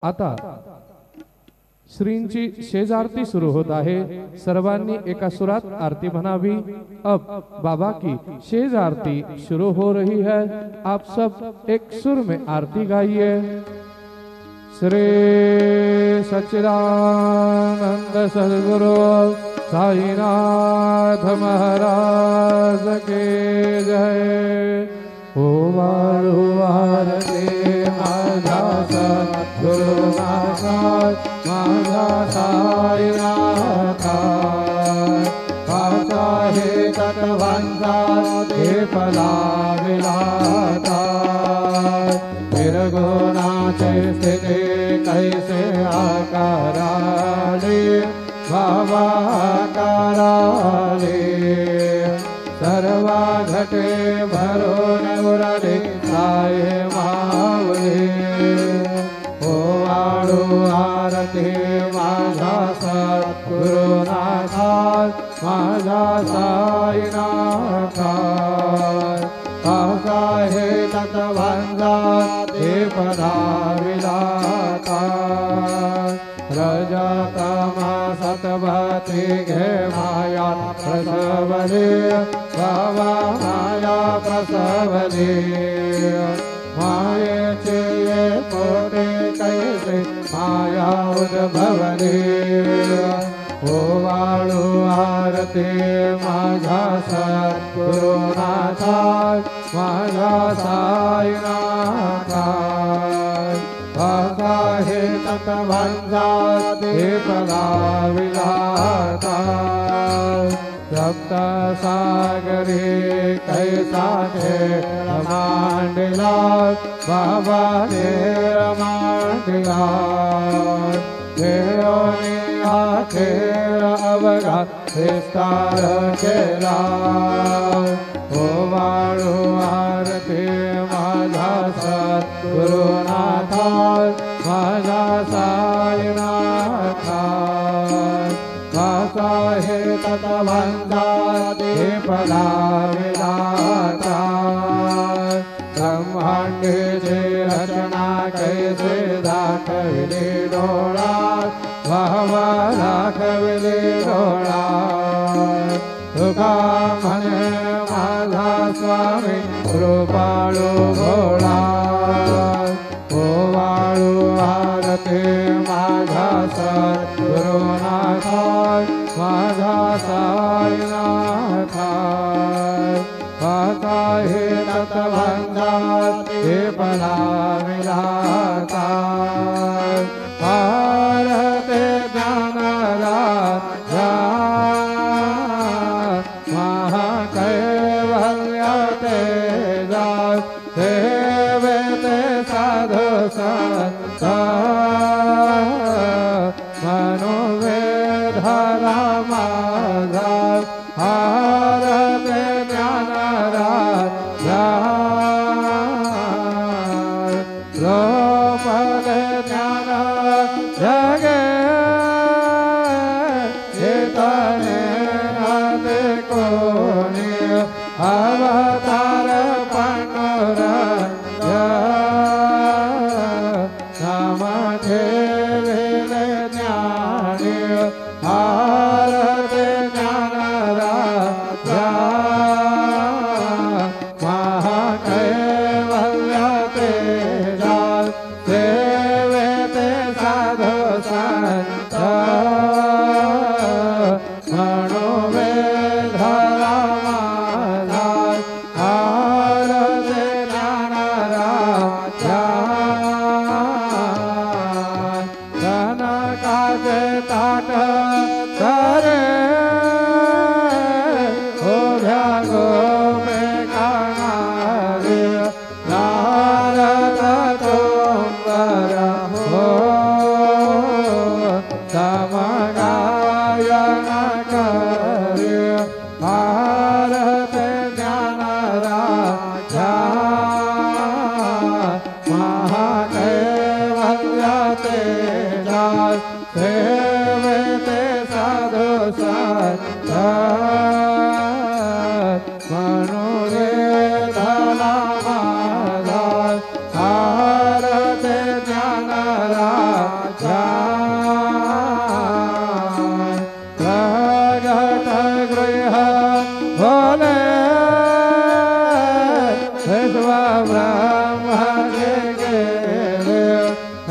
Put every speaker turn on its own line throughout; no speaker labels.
आता श्रींची शेजारती सुरू होत आहे। सर्वांनी एका सुरात आरती म्हणावी। अब बाबा की शेज आरती शुरू हो रही है। आप सब एक सुर में आरती गाइए। श्री सच्चिदानंद सद्गुरु साईनाथ महाराज के जय। ओवाळू आरती माझा सद्गुरुनाथा माझा साईनाथा। पाचा हे तत्वांचा दीपला विलाता। निर्गुणाचे स्थिती कैसे आकाराले बाबा आकाराले। सर्वा घटे भरून उरले साये मावले। ओवाळू आरती माझा सद्गुरुनाथा माझा साईनाथा। पासा हे तत्वांचा दीपला विलाता। रजतमा सतवती घे माया प्रसवले बाबा माया प्रसवले। मायेचे ये पोटे कैसे माया उद्भवले। ओवाळू आरती माझा सद्गुरुनाथा माझा साईनाथा। पासा हे तत्वांचा दीपला विलाता। सप्त सागरी कैसा खेळ मांडला बाबा खेळ मांडला। खेळोनी हा खेळ अवघा विस्तार केला। ओवाळू आरती माझा सद्गुरुनाथा माझा साईनाथा। पासा हे तत्वांचा दीपला विलाता। ब्रह्मांडीची रचना कैसे दाखविली डोळात बाबा दाखविली डोळात। तुका म्हणे माझा स्वामी कृपाळू भोळा। ओवाळू आरती माझा सद्गुरुनाथा माझा साईनाथा। पासा हे तत्वांचा दीपला विलाता। भारते ज्ञानराजा महाकैवल्यते जा। सेवेते साधु संत मनोवेधला माझा। भारते ज्ञानराजा लोपले ज्ञान जगे। चेतने नाते कोणी अवतार पांडुरंग। नाम ठेविले ज्ञानी भारते ज्ञानराजा। महाकैवल्यते जा। सेवेते साधु संत मनोवेधला माझा। भारते ज्ञानराजा। जनकाचे ताट करे उभ्या गोपिकांना। नारद तुंबर हो समगायन करे। भारते ज्ञानराजा महाकैवल्यते जा। सेवेते साधु संत मनोवेधला माझा। भारते ज्ञानराजा।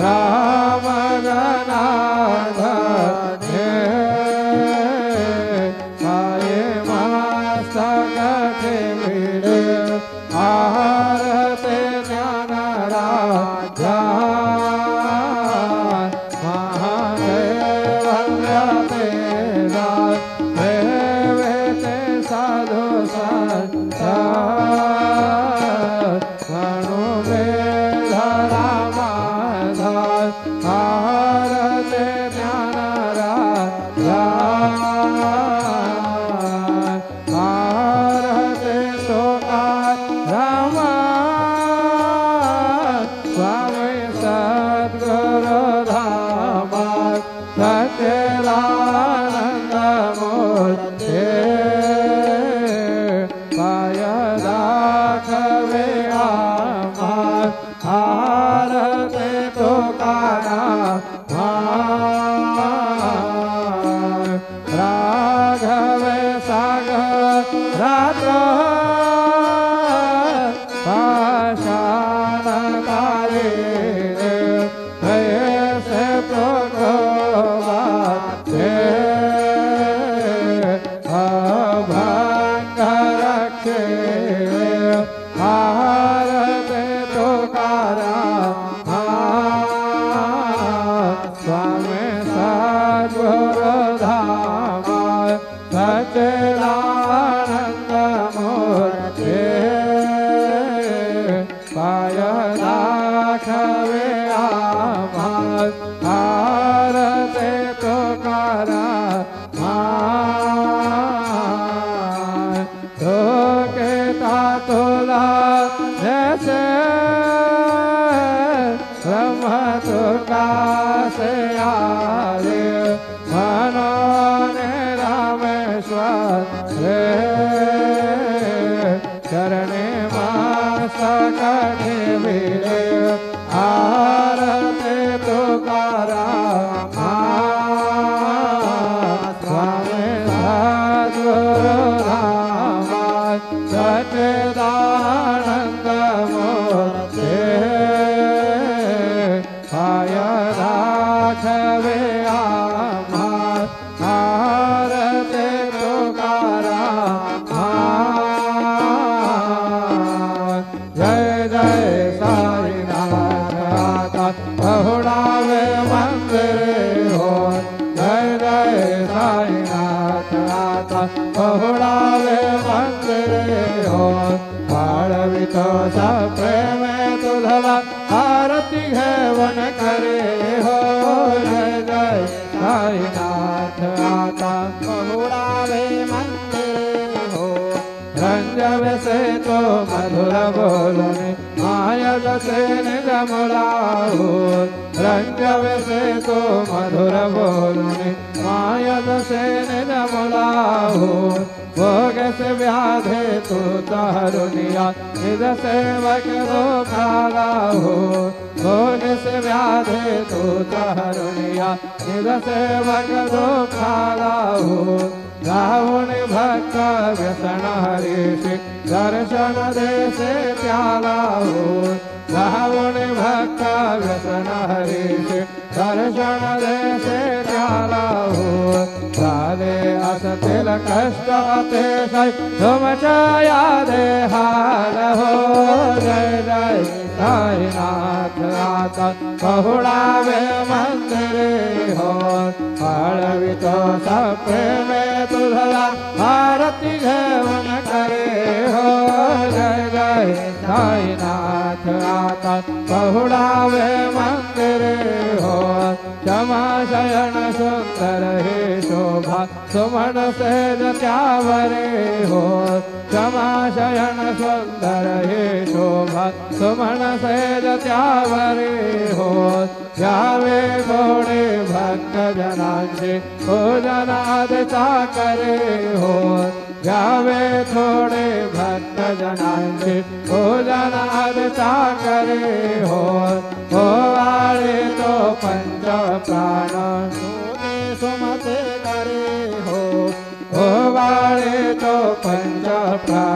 राम जनार्दने पाये मस्तक टिविडे आरते ज्ञान राजा महादेव व्रते देवते साधु संत मनु वेद रामाधार आरते ज्ञान राजा आरते सोकार रामा स्वामी सद्गुरु धामा सच्चिदानंद मूर्ति पाय राघवे आमार आरते तुकाराम राघवे सागर रात्र पाषाण तारे से प्रकोपाते अभंग रक्षे आरते तुकाराम स्वामी सद्गुरु धाम सच्चिदानंद मूर्ति पाय राघवे आमार आरते तुकाराम धोकेता तुला जैसे ब्रह्म तुका से आले मनोने रामेश्वर चरणे मस्तक टिविडे आरते तुकाराम स्वामी सद्गुरु धाम सच्चिदानंद मूर्ति पाय राघवे आमार आरते तुकाराम जय जय साईनाथ आता बहुड़ावे मंदिर हो जय जय साईनाथ आता बहुड़ावे मंदिर हो पाड़वी तो सब प्रेम तुझला आरती है वन करे हो जय जय साईनाथ आता बहुड़ावे मंदिर हो रंजव से तो मधुर बोलने मायद से निज मुलाहो रंजव से तो मधुर बोलने मायद से निज मुलाहो भोग से व्याधे तू तरुनिया निज सेवक रो खाला हो भोग से व्याधे तू तरुनिया निज सेवक रो खाला हो रावण भक्त व्यसन हरीश दर्शन दे से प्याला हो रावण भक्त व्यसन हरीश दर्शन दे से प्याला हो राधे असतिल कष्ट अतिश तुम छाया दे हाल हो जय जय साईनाथ आता बहुड़ावे मंदिर हो पाड़वी तो सब प्रेम तुझला आरती घेवन करे हो जय जय साईनाथ आता बहुड़ावे मंदिर हो क्षमा शयन सुंदर हे शोभा सुमन से त्यावरे हो क्षमा शयन सुंदर हे शोभा सुमन से त्यावरे हो जावे घोड़े भक्त जनांचे भोजनादिता करे हो जावे थोड़े भक्त जनांचे भोजनादिता करे हो वाले तो पंच प्राण सुमते करे हो वाले तो पंच प्राण